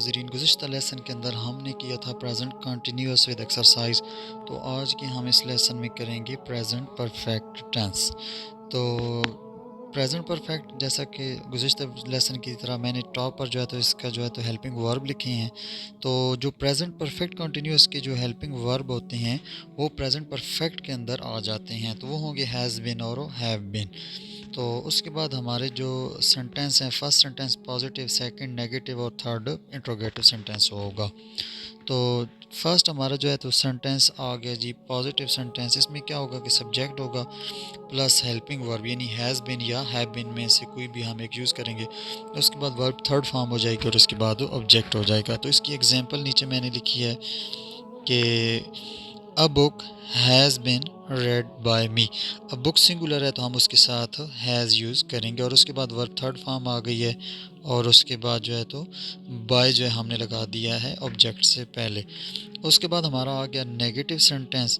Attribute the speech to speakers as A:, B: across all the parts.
A: ناظرین، گزشتہ لیسن کے اندر ہم نے کیا تھا پریزنٹ کنٹینیوس ود ایکسرسائز. تو آج کی ہم اس لیسن میں کریں گے پریزنٹ پرفیکٹ ٹینس. تو پریزنٹ پرفیکٹ جیسا کہ گزشتہ لیسن کی طرح میں نے ٹاپ پر جو ہے تو اس کا جو ہے تو ہیلپنگ ورب لکھے ہیں. تو جو پریزنٹ پرفیکٹ کنٹینیوس کے جو ہیلپنگ ورب ہوتے ہیں وہ پریزنٹ پرفیکٹ کے اندر آ جاتے ہیں. تو وہ ہوں گے ہیز بین اور ہیو بین. تو اس کے بعد ہمارے جو سینٹینس ہیں، first sentence positive, second negative اور تھرڈ انٹروگیٹو سینٹینس ہوگا. تو فرسٹ ہمارا جو ہے تو سینٹینس آ گیا جی پازیٹیو سینٹینس. اس میں کیا ہوگا کہ سبجیکٹ ہوگا پلس ہیلپنگ ورب، یعنی ہیز بین یا ہیو بین میں سے کوئی بھی ہم ایک یوز کریں گے. اس کے بعد ورب تھرڈ فارم ہو جائے گی اور اس کے بعد آبجیکٹ ہو جائے گا. تو اس کی ایگزامپل نیچے میں نے لکھی ہے کہ A book has been read by me. اب بک سنگولر ہے تو ہم اس کے ساتھ has یوز کریں گے. اور اس کے بعد ورب تھرڈ فارم آ گئی ہے اور اس کے بعد جو ہے تو by جو ہے ہم نے لگا دیا ہے آبجیکٹ سے پہلے. اس کے بعد ہمارا آ گیا نیگیٹو سینٹینس.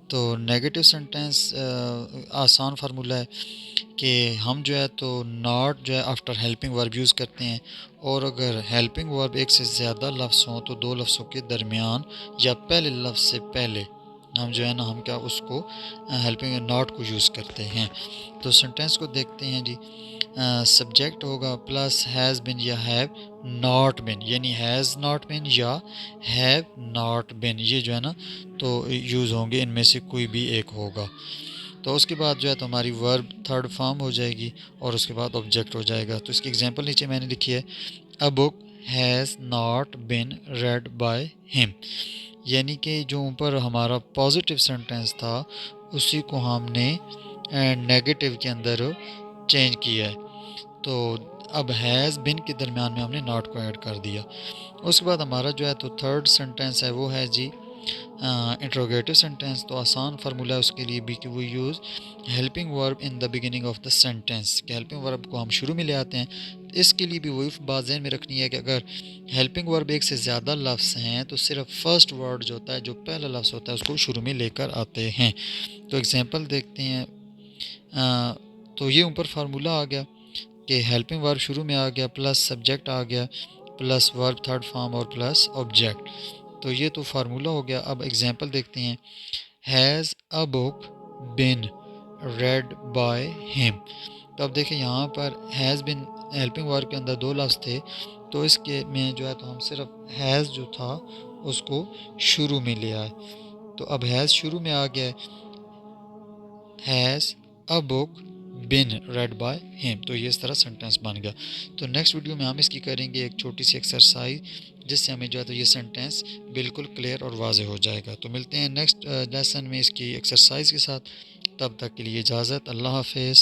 A: تو نیگیٹو سینٹینس آسان فارمولہ ہے کہ ہم جو ہے تو ناٹ جو ہے آفٹر ہیلپنگ ورب یوز کرتے ہیں، اور اگر ہیلپنگ ورب ایک سے زیادہ لفظ ہوں تو دو لفظوں کے درمیان یا پہلے لفظ سے پہلے ہم جو ہے نا ہم کیا اس کو ہیلپنگ ناٹ کو یوز کرتے ہیں. تو سینٹینس کو دیکھتے ہیں جی. سبجیکٹ ہوگا پلس ہیز بین یا ہیو ناٹ بین، یعنی ہیز ناٹ بین یا ہیو ناٹ بین، یہ جو ہے نا تو یوز ہوں گے، ان میں سے کوئی بھی ایک ہوگا. تو اس کے بعد جو ہے تو ہماری ورب تھرڈ فارم ہو جائے گی اور اس کے بعد آبجیکٹ ہو جائے گا. تو اس کی ایگزامپل نیچے میں نے لکھی ہے A book has not been read by him. یعنی کہ جو اوپر ہمارا پازیٹیو سینٹینس تھا اسی کو ہم نے نیگیٹو کے اندر چینج کیا ہے. تو اب ہیز بن کے درمیان میں ہم نے ناٹ کو ایڈ کر دیا. اس کے بعد ہمارا جو ہے تو تھرڈ سینٹینس ہے وہ ہے جی انٹروگیٹو سینٹینس. تو آسان فارمولہ ہے اس کے لیے بھی کہ وہ use helping verb in the beginning of the sentence, کہ ہیلپنگ ورب کو ہم شروع میں لے آتے ہیں. اس کے لیے بھی وہی بات ذہن میں رکھنی ہے کہ اگر ہیلپنگ ورب ایک سے زیادہ لفظ ہیں تو صرف فرسٹ ورڈ جو ہوتا ہے، جو پہلا لفظ ہوتا ہے، اس کو شروع میں لے کر آتے ہیں. تو ایگزامپل دیکھتے ہیں. تو یہ اوپر فارمولہ آ گیا کہ ہیلپنگ ورب شروع میں آ گیا پلس سبجیکٹ آ گیا پلس ورب تھرڈ فارم اور پلس آبجیکٹ. تو یہ تو فارمولہ ہو گیا. اب ایگزامپل دیکھتے ہیں. Has a book been read by him. تو اب دیکھیں یہاں پر ہیز بین ہیلپنگ ورب کے اندر دو لفظ تھے، تو اس کے میں جو ہے تو ہم صرف ہیز جو تھا اس کو شروع میں لے آئے. تو اب ہیز شروع میں آ گیا ہے، has a book been read by him. تو یہ اس طرح سینٹینس بن گیا. تو نیکسٹ ویڈیو میں ہم اس کی کریں گے ایک چھوٹی سی ایکسرسائز جس سے ہمیں جو ہے تو یہ سینٹینس بالکل کلیئر اور واضح ہو جائے گا. تو ملتے ہیں نیکسٹ لیسن میں اس کی ایکسرسائز کے ساتھ. تب تک کے لیے اجازت. اللہ حافظ.